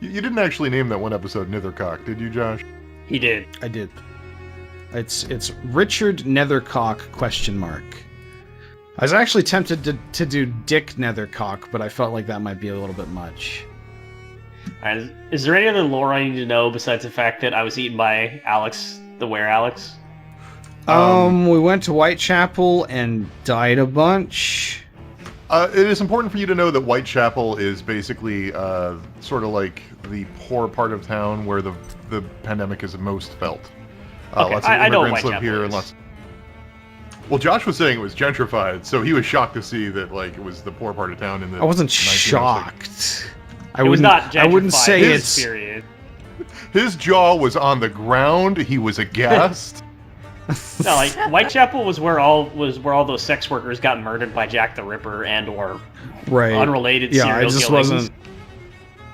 You didn't actually name that one episode Nithercock, did you, Josh? He did. I did. It's Richard Nethercock ? I was actually tempted to do Dick Nethercock, but I felt like that might be a little bit much. Alright, is there any other lore I need to know besides the fact that I was eaten by Alex, the Were-Alex? We went to Whitechapel and died a bunch. It is important for you to know that Whitechapel is basically sort of like the poor part of town where the pandemic is most felt. Okay, lots of I know immigrants live here, and lots. Well, Josh was saying it was gentrified, so he was shocked to see that it was the poor part of town in the. I wasn't 1906. shocked. It was not gentrified. I wouldn't say in this it's. period. His jaw was on the ground. He was aghast. No, Whitechapel was where all those sex workers got murdered by Jack the Ripper or unrelated serial killings.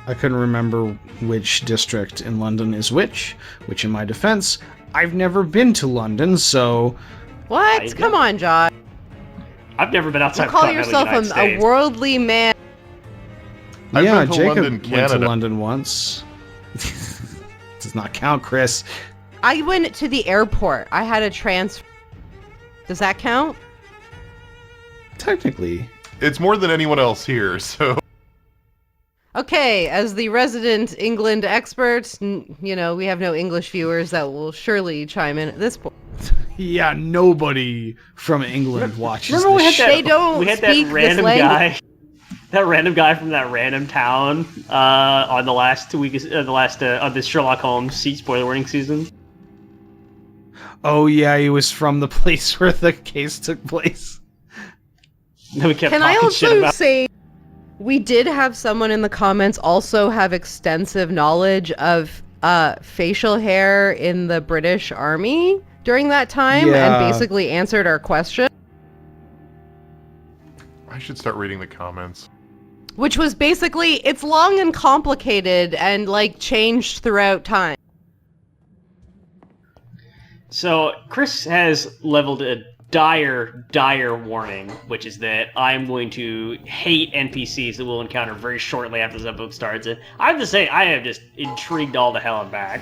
I couldn't remember which district in London is which in my defense, I've never been to London, so... What? Come on, Josh. I've never been outside You call yourself a worldly man. Yeah, Jacob London, went to London once. Does not count, Chris. I went to the airport. I had a transfer. Does that count? Technically. It's more than anyone else here, so... Okay, as the resident England expert, we have no English viewers that will surely chime in at this point. Yeah, nobody from England watches Remember this show. They don't we had speak that random this guy. That random guy from that random town on the last 2 weeks, on this Sherlock Holmes spoiler warning season. Oh yeah, he was from the place where the case took place. We kept Can I talking shit also about. say, we did have someone in the comments also have extensive knowledge of facial hair in the British Army during that time and basically answered our question. I should start reading the comments. Which was basically, it's long and complicated and changed throughout time. So Chris has leveled a dire warning, which is that I'm going to hate NPCs that we'll encounter very shortly after this episode starts. And I have to say, I am just intrigued all the hell and back.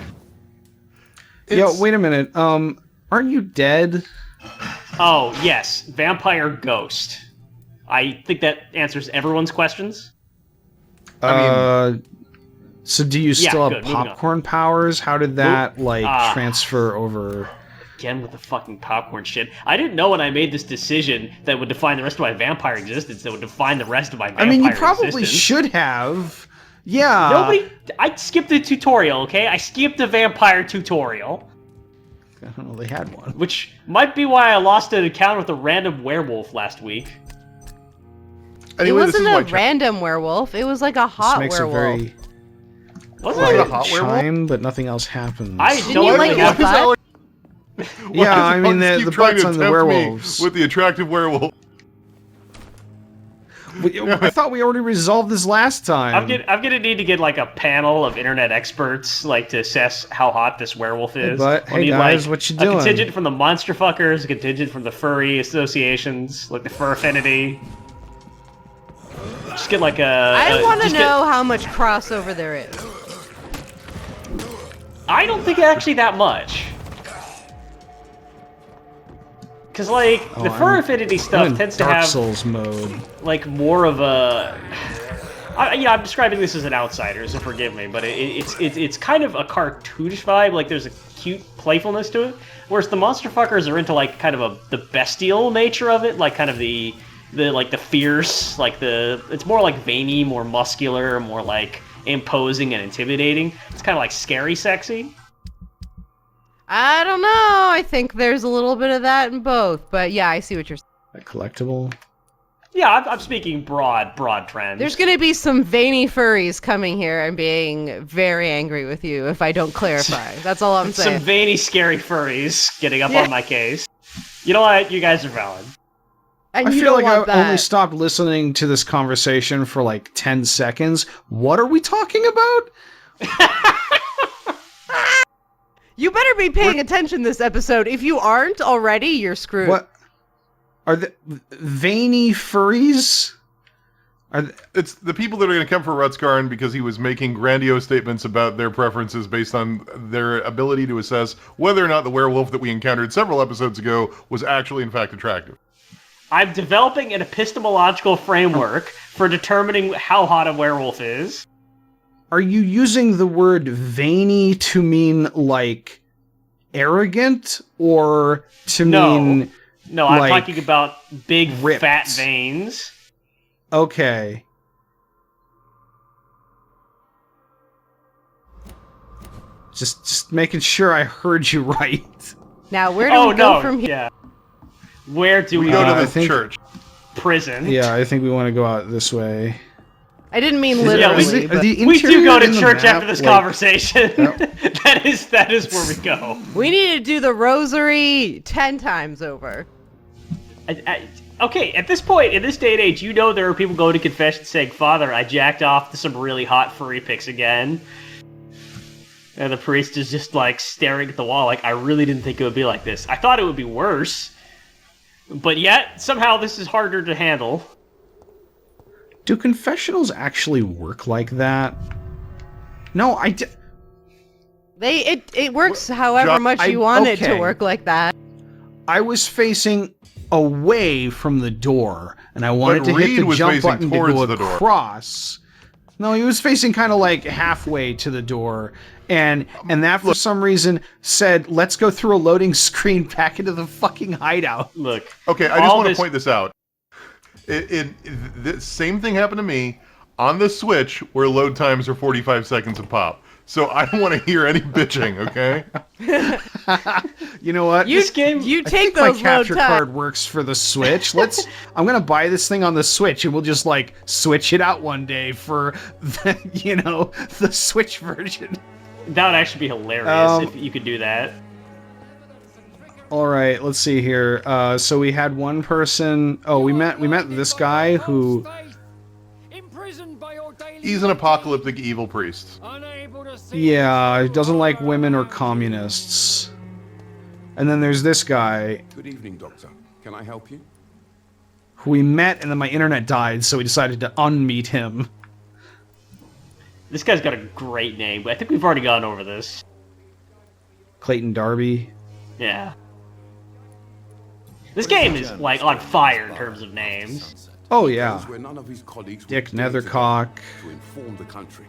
Yo, wait a minute. Aren't you dead? Oh, yes. Vampire Ghost. I think that answers everyone's questions. So do you still have good, popcorn powers? How did that, transfer over? Again with the fucking popcorn shit. I didn't know when I made this decision that would define the rest of my vampire existence, that would define the rest of my vampire existence. I mean, you probably should have. Yeah. I skipped the tutorial, okay? I skipped the vampire tutorial. I don't know, they had one. Which might be why I lost an encounter with a random werewolf last week. Anyway, it wasn't a random werewolf, it was like a hot werewolf. Wasn't it a hot chime, but nothing else happens. I don't really have that. Yeah, I mean, the butts on the werewolves. With the attractive werewolf. I thought we already resolved this last time. I'm gonna need to get a panel of internet experts to assess how hot this werewolf is. Hey guys, what you doing? A contingent from the monster fuckers, a contingent from the furry associations, like the fur affinity. Just get I want to know how much crossover there is. I don't think actually that much. Because, the fur affinity stuff tends to have... Dark Souls mode. More of a... I'm describing this as an outsider, so forgive me, but it's kind of a cartoonish vibe. There's a cute playfulness to it. Whereas the monster fuckers are into, kind of the bestial nature of it, kind of the fierce, it's more veiny, more muscular, more imposing and intimidating. It's kind of scary sexy. I don't know. I think there's a little bit of that in both, but yeah, I see what you're saying. A collectible? Yeah, I'm speaking broad trends. There's gonna be some veiny furries coming here and being very angry with you if I don't clarify. That's all I'm saying. Some veiny, scary furries getting up on my case. You know what? You guys are valid. And I you feel don't like want I only stopped listening to this conversation for 10 seconds. What are we talking about? You better be paying attention this episode. If you aren't already, you're screwed. What? Are the veiny furries? It's the people that are going to come for Rutskarn because he was making grandiose statements about their preferences based on their ability to assess whether or not the werewolf that we encountered several episodes ago was actually, in fact, attractive. I'm developing an epistemological framework for determining how hot a werewolf is. Are you using the word veiny to mean, like, arrogant, or to mean... No, I'm like, talking about big, ripped. fat veins. Okay. Just making sure I heard you right. Now, where do we go from here? Yeah. Where do we We go to I the think- church. Prison. Yeah, I think we want to go out this way. I didn't mean Yeah, literally. Are the We do interior go to in the church map, after this like- conversation. that is where we go. We need to do the rosary 10 times over. Okay, at this point, in this day and age, you know there are people going to confession saying, Father, I jacked off to some really hot furry pics again. And the priest is just, like, staring at the wall like, I really didn't think it would be like this. I thought it would be worse. But yet, somehow this is harder to handle. Do confessionals actually work like that? No, It works however much you want it to work like that. I was facing away from the door, and I wanted But to hit Reed the was jump facing button to towards go the door. across. No, he was facing kind of like halfway to the door, and that for some reason said, "Let's go through a loading screen back into the fucking hideout." Look. Okay, I just want to point this out. The same thing happened to me on the Switch, where load times are 45 seconds a pop. So I don't want to hear any bitching, okay? You know what? You game- you I take think my those low capture times. card works for the Switch. I'm gonna buy this thing on the Switch, and we'll just like switch it out one day for the Switch version. That would actually be hilarious if you could do that. All right, let's see here. So we had one person. Oh, we met this guy who. He's an apocalyptic evil priest. Yeah, he doesn't like women or communists. And then there's this guy Good evening, Doctor. Can I help you? who we met, and then my internet died, so we decided to unmeet him. This guy's got a great name, but I think we've already gone over this. Clayton Darby. Yeah. This game is, like, on fire in terms of names. Oh yeah, Where none of his colleagues would Dick dare to go Nethercock. to inform the country.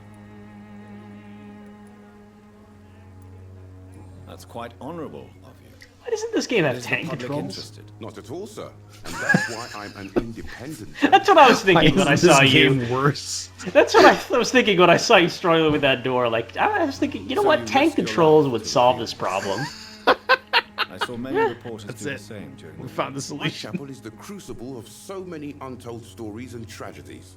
That's quite honourable of you. Why doesn't this game have Is the tank public controls? interested? Not at all, sir. And that's why I'm an independent. That's what I was Why thinking when I is this saw game you. worse? That's what I was thinking when I saw you struggling with that door. Like, I was thinking, you know So what? you Tank risk your controls life would to solve appeal. this problem. I saw many reporters That's do it. the same during We the found the solution. Whitechapel is the crucible of so many untold stories and tragedies.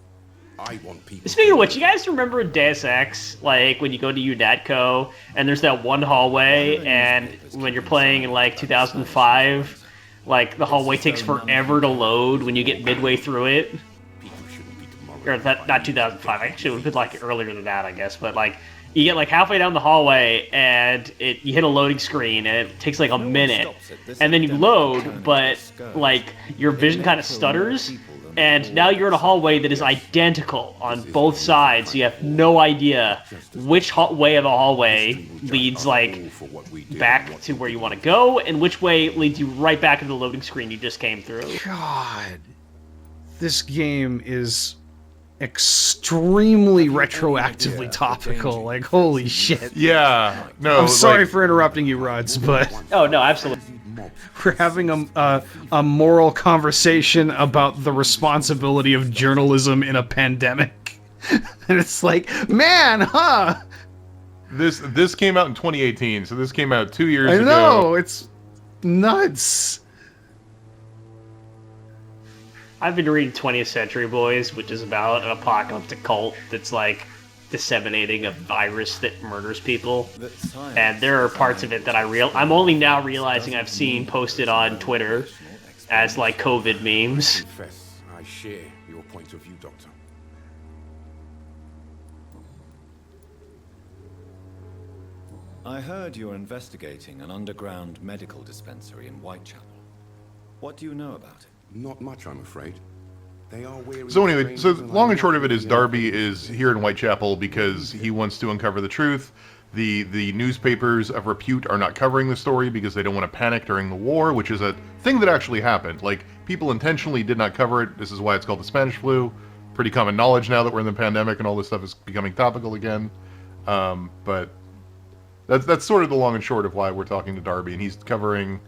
I want people. Speaking of which, you guys remember in Deus Ex, like when you go to Unatco and there's that one hallway, and when you're playing in like 2005, like the hallway takes forever to load when you get midway through it. People shouldn't be demoralized. Or that, not 2005. Actually, it would have been like earlier than that, I guess. But like, you get like halfway down the hallway and you hit a loading screen and it takes like a minute, and then you load, but like your vision kind of stutters. And now you're in a hallway that is identical on both sides. So you have no idea which way of the hallway leads like back to where you want to go, and which way leads you right back into the loading screen you just came through. God, this game is extremely retroactively topical. Like, holy shit. Yeah, no. I'm sorry like, for interrupting you, Rods, but Oh no, absolutely. we're having a moral conversation about the responsibility of journalism in a pandemic. And it's like, man, huh? This came out in 2018, so this came out 2 years I ago. know, it's nuts. I've been reading 20th Century Boys, which is about an apocalyptic cult that's like disseminating a virus that murders people. And there are parts of it that I'm only now realizing I've seen posted on Twitter as like COVID memes. Confess, I share your point of view, Doctor. I heard you're investigating an underground medical dispensary in Whitechapel. What do you know about it? Not much, I'm afraid. They are weary So anyway, so strangers, long and I short of it love is the Darby uncle. is here in Whitechapel because he wants to uncover the truth. The newspapers of repute are not covering the story because they don't want to panic during the war, which is a thing that actually happened. Like, people intentionally did not cover it. This is why it's called the Spanish flu. Pretty common knowledge now that we're in the pandemic and all this stuff is becoming topical again. But that's sort of the long and short of why we're talking to Darby, and he's covering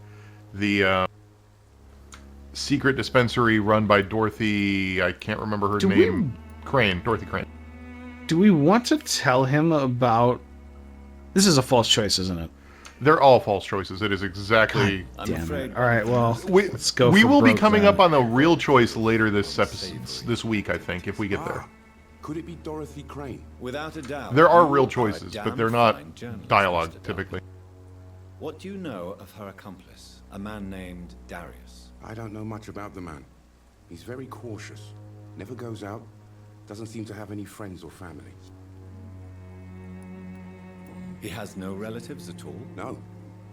the secret dispensary run by Dorothy. I can't remember her name. Crane. Dorothy Crane. Do we want to tell him about... This is a false choice, isn't it? They're all false choices. It is exactly. I'm Damn afraid. it. All right, well, let's go We for will be broke coming then. up on the real choice later this week, I think, if we get there. Ah, could it be Dorothy Crane? Without a doubt. There are you real a choices, damn but they're not fine journalist, dialogue Mr. Darby. typically. What do you know of her accomplice, a man named Darius? I don't know much about the man. He's very cautious. Never goes out. Doesn't seem to have any friends or family. He has no relatives at all? No.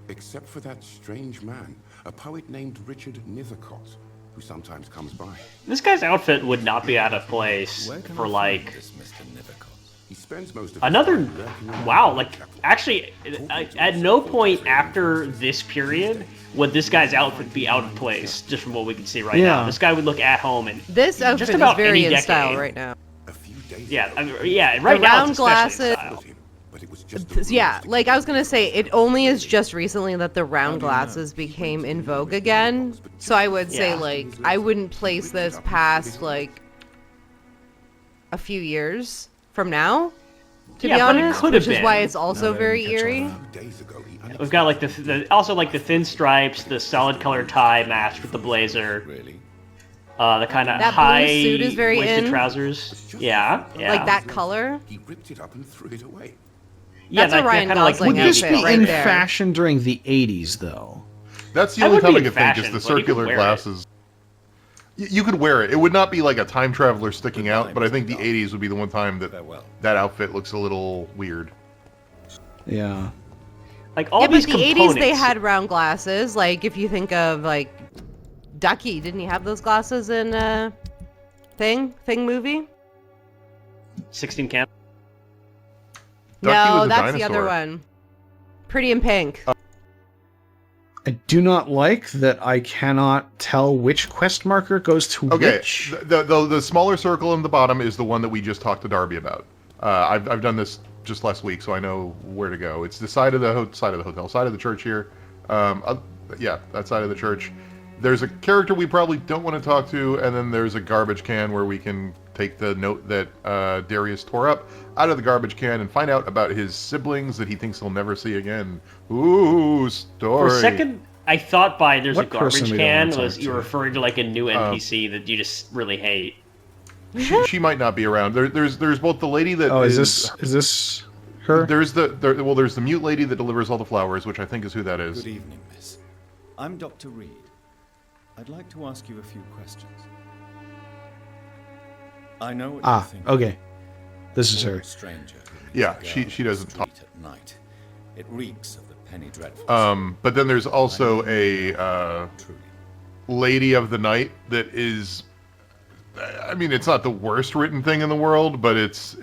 Except for that strange man, a poet named Richard Nithercott, who sometimes comes by. This guy's outfit would not be out of place Where can for I like find this Mr. Nithercott? He spends most of another. his time lurking around Wow, the like Whitechapel. actually, at no point after this period would this guy's outfit be out of place. Just from what we can see right now, Yeah. this guy would look at home and This outfit just is about very any in style decade. right now. A few days Yeah, ago, I mean, yeah, right The now round it's especially glasses- in style. him, but it was just a Yeah, ruse to like keep I was gonna him say, it only is just recently that the round do you know? glasses became in vogue again. So I would say, Yeah. like, I wouldn't place this past, like, a few years from now, to Yeah, be but it honest, could have which is why been. it's also No, very they didn't catch eerie. on A few days ago, he We've got like the also like the thin stripes, the solid color tie matched with the blazer, Really? the kind of That blue high suit is very waisted in. trousers. Yeah, yeah. Like that color. He ripped it up and threw it away. Yeah, That's a Ryan kind of like Gosling Would this outfit be right in there. fashion during the 80s, though? That's the I only would time be I in could think is fashion, the but you could circular wear it. glasses. You could wear it. It would not be like a time traveler sticking out, but I think the 80s would be the one time that Farewell. that outfit looks a little weird. Yeah. Like all Yeah, but these the components. 80s they had round glasses. Like if you think of like Ducky, didn't he have those glasses in Thing movie? 16 Camp. Ducky No, was a that's the other dinosaur. one. Pretty in Pink. I do not like that I cannot tell which quest marker goes to Okay, which. the smaller circle in the bottom is the one that we just talked to Darby about. I've done this just last week, so I know where to go. It's the side of the hotel, side of the church here. Yeah, that side of the church. There's a character we probably don't want to talk to, and then there's a garbage can where we can take the note that Darius tore up out of the garbage can and find out about his siblings that he thinks he'll never see again. Ooh, story. For a second, I thought by there's What a garbage person we don't can wanna talk was you to? were referring to like a new NPC that you just really hate. She might not be around. There's both the lady that Oh, is this her? There's the mute lady that delivers all the flowers, which I think is who that is. Good evening, miss. I'm Dr. Reed. I'd like to ask you a few questions. I know what you're thinking. Okay. This is her. Stranger. who meets Yeah, a she girl she on the doesn't talk. street at night. It reeks of the penny dreadful. But then there's also a Truly. lady of the night that is. I mean, it's not the worst written thing in the world, but it's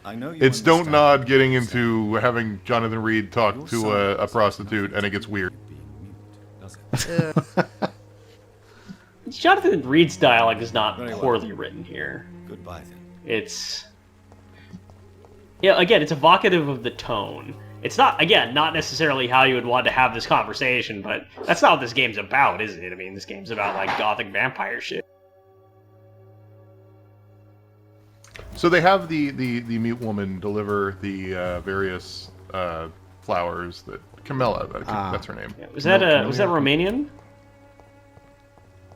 I know you don't understand nod what getting I'm into having Jonathan Reed talk Your to son a has prostitute, nothing and it to gets do weird. with being mute, does it? Jonathan Reed's dialogue is not Very well. poorly written here. Goodbye then. It's again, it's evocative of the tone. It's not necessarily how you would want to have this conversation, but that's not what this game's about, is it? I mean, this game's about like gothic vampire shit. So they have the mute woman deliver the various flowers that Camilla, that's her name. Was that Romanian?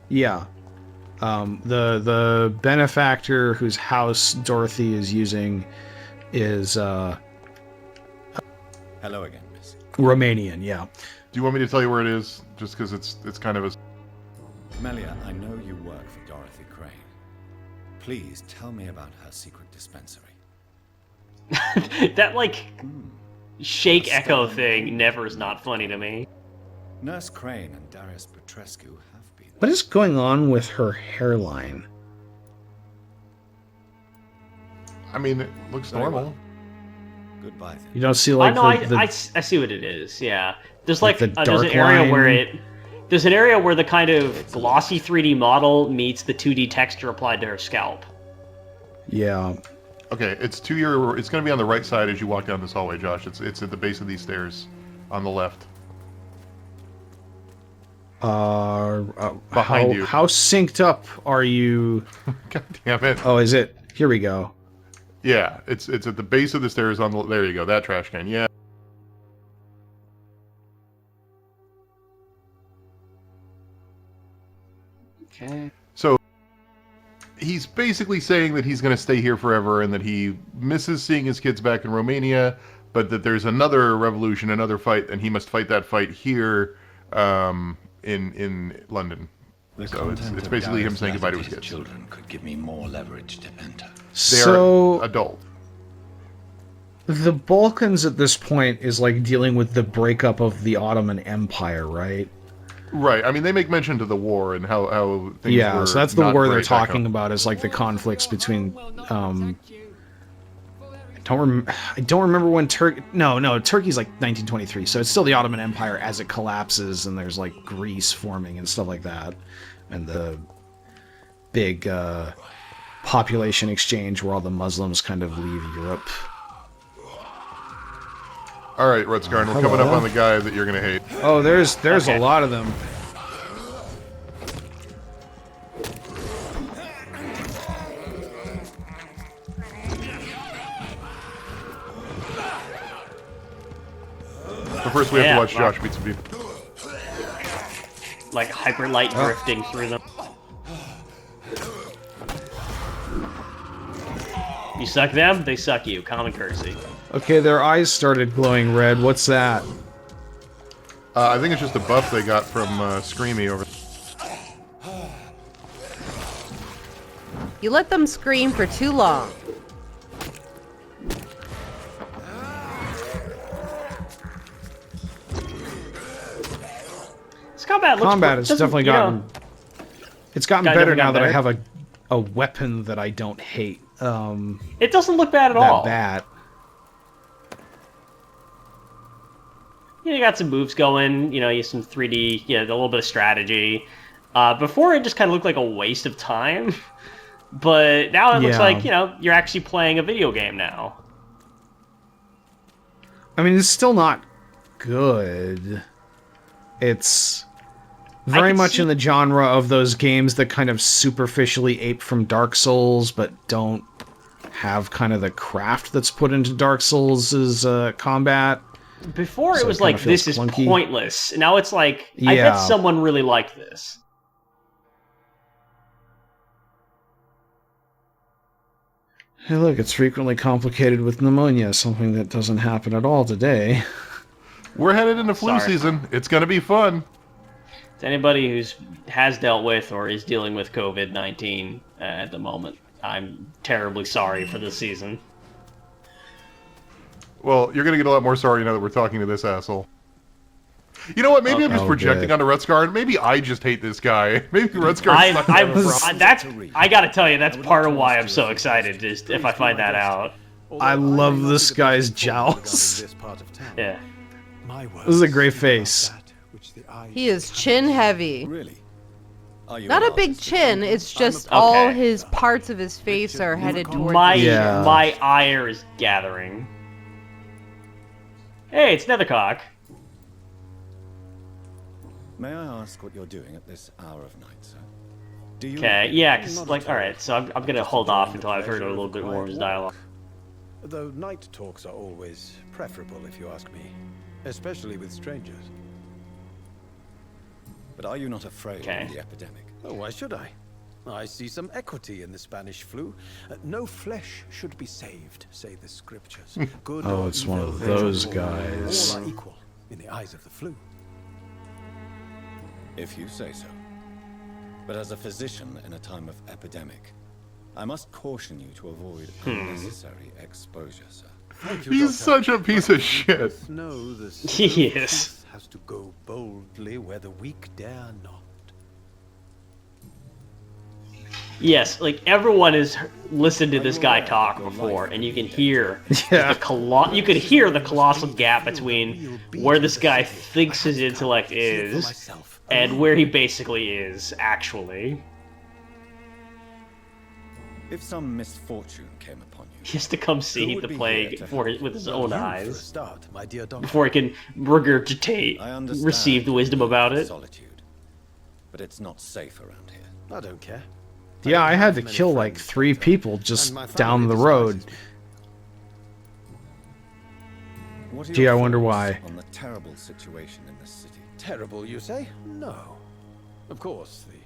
Yeah. The benefactor whose house Dorothy is using is Hello again, miss. Romanian, yeah. Do you want me to tell you where it is? Just because it's kind of a. Melia, I know you work for Dorothy Crane. Please tell me about her secret dispensary. That like shake echo thing never is not funny to me. Nurse Crane and Darius Petrescu have been. What is going on with her hairline? I mean, it looks Very normal. well. Goodbye then. You don't see I like know. the I see what it is. Yeah. There's Like like the there's an dark area where line. there's an area where the kind of glossy 3D model meets the 2D texture applied to her scalp. yeah. Okay, it's to your. It's going to be on the right side as you walk down this hallway, Josh. It's at the base of these stairs, on the left. Behind you. How synced up are you? God damn it! Oh, is it? Here we go. Yeah, it's at the base of the stairs on the. There you go. That trash can. Yeah. Okay. So he's basically saying that he's going to stay here forever and that he misses seeing his kids back in Romania, but that there's another revolution, another fight, and he must fight that fight here in London. So it's basically him saying goodbye to his kids. Children could give me more leverage to enter. They So are adult. the Balkans at this point is like dealing with the breakup of the Ottoman Empire, right? Right. I mean, they make mention to the war and how things Yeah, were so that's the not war they're great back talking home. about is like the conflicts between I don't remember when Turkey. No, Turkey's like 1923, so it's still the Ottoman Empire as it collapses, and there's like Greece forming and stuff like that, and the big population exchange where all the Muslims kind of leave Europe. All right, Rutskarn, we're coming up on the guy that you're going to hate. Oh, there's Okay. a lot of them. But first, we have Yeah, to watch wow. Josh beat some people. Like hyper light drifting through them. You suck them, they suck you. Common courtesy. Okay, their eyes started glowing red. What's that? I think it's just a buff they got from Screamy over. You let them scream for too long. This combat looks Combat has doesn't- definitely you know, gotten. It's gotten Guy better definitely now got that I better. have a weapon that I don't hate. It doesn't look bad at That all. bat. You got some moves going, you have some 3D, a little bit of strategy. Before it just kind of looked like a waste of time, but now it looks Yeah. like, you're actually playing a video game now. I mean, it's still not good. It's very can much see- in the genre of those games that kind of superficially ape from Dark Souls, but don't have kind of the craft that's put into Dark Souls' combat. Before So it was it kinda like, feels this is clunky. pointless. Now it's like, I Yeah. bet someone really liked this. Hey, look, it's frequently complicated with pneumonia, something that doesn't happen at all today. We're headed into flu Sorry. season. It's going to be fun. To anybody who's has dealt with or is dealing with COVID-19 at the moment, I'm terribly sorry for this season. Well, you're going to get a lot more sorry now that we're talking to this asshole. You know what? Maybe I'm just Oh, projecting good. onto Rutskarn. Maybe I just hate this guy. Maybe Rutskarn's not I gotta tell you, that's part of why I'm so excited, is if I find that out. I love this guy's jowls. Yeah. This is a great face. He is chin heavy. Really? Are you Not an a big artist? chin, it's just all Okay. his parts of his face are headed towards My Yeah. my ire is gathering. Hey, it's Nethercock. May I ask what you're doing at this hour of night, sir? Do you? Okay, yeah, cause alright, so I'm gonna hold off until I've heard a little bit more of his dialogue. Though night talks are always preferable, if you ask me. Especially with strangers. But are you not afraid Okay. of the epidemic? Oh, why should I? I see some equity in the Spanish flu. No flesh should be saved, say the scriptures. Good Oh, or it's one evil, of they are those all- guys. All are equal in the eyes of the flu. If you say so. But as a physician in a time of epidemic, I must caution you to avoid unnecessary exposure, sir. Thank you, He's Doctor. such a piece of shit. No, the He is. truth has to go boldly where the weak dare not. Yes, like everyone has listened to this guy talk before, and you can hear you can hear the colossal gap between where this guy thinks his intellect is and where he basically is actually. If some misfortune came upon you, He has to come who see would the be plague here to for help with his you? own You, for a eyes start, my dear doctor. before he can regurgitate, I understand receive the wisdom the about need for it. solitude, but it's not safe around here. I don't care. Yeah, I had to Many kill like friends, 3 Doctor, people just and my family down the road. despises me. What are Gee, your I wonder thoughts why. on the terrible situation in this city? Terrible, you say? No. Of course, the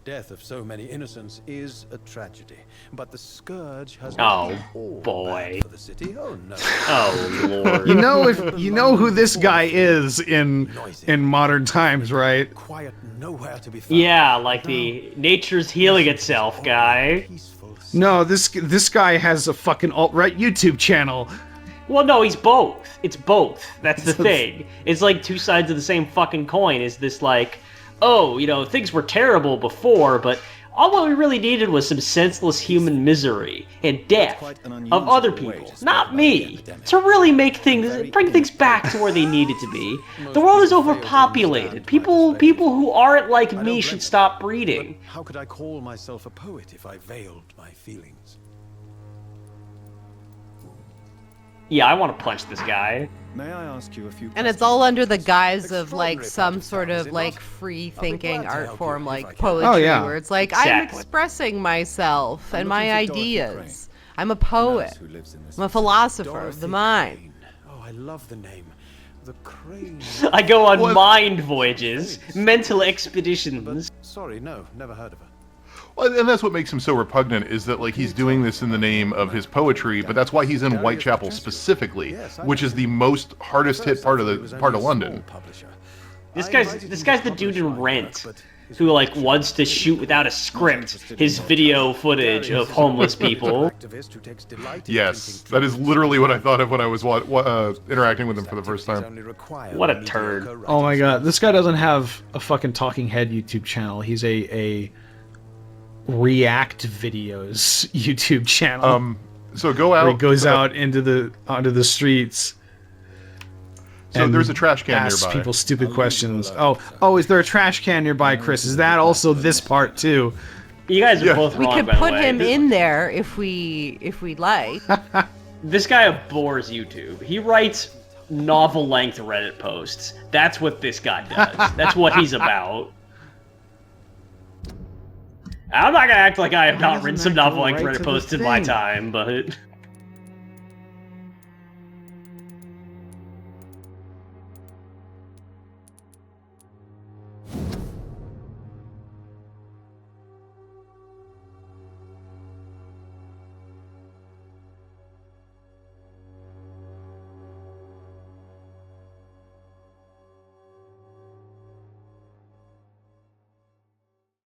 death of so many innocents is a tragedy, but the scourge has Oh, not all boy. bad for the city. Oh no. Oh lord. You know who this guy is in modern times, right? Quiet nowhere to be found. Yeah, like the nature's healing itself guy. Peaceful No, this guy has a fucking alt-right YouTube channel. Well, no, he's both. It's both. That's the thing. It's like two sides of the same fucking coin. Is this like, oh, you know, things were terrible before, but all what we really needed was some senseless human misery and death Quite an of other unusual way people, to speak not about the me, epidemic. to really make things, bring things back to where they needed to be. The world is overpopulated. People who aren't like me should stop breeding. How could I call myself a poet if I veiled my feelings? Yeah, I want to punch this guy. May I ask you a few And it's questions? all under the guise of like Extraordinary some part sort of of it, like is it not? free I'll be thinking glad to art help form you if like I can. poetry Oh, yeah. where it's like I'm Exactly. expressing myself and my looking for Dorothy ideas. I'm a poet. Who lives in this I'm a vicinity? philosopher of the Dorothy mind. Crane. Oh, I love the name. The Crane. I go on mind voyages, mental expeditions. Sorry, no, never heard of her. Well, and that's what makes him so repugnant, is that like he's doing this in the name of his poetry, but that's why he's in Whitechapel specifically, which is the most hardest hit part of London. This guy's the dude in Rent, who like wants to shoot without a script his video footage of homeless people. Yes, that is literally what I thought of when I was interacting with him for the first time. What a turd. Oh my god, this guy doesn't have a fucking talking head YouTube channel. He's a react videos YouTube channel. So go out. where he goes out onto the streets. So and there's a trash can asks nearby. people stupid questions. Oh, is there a trash can nearby, Chris? Is that also this part too? You guys are Yeah. both We wrong, could by the put way. him in there if we like. This guy abhors YouTube. He writes novel-length Reddit posts. That's what this guy does. That's what he's about. I'm not gonna act like I have not written some novel-length right to Reddit the posts in my thing? time, but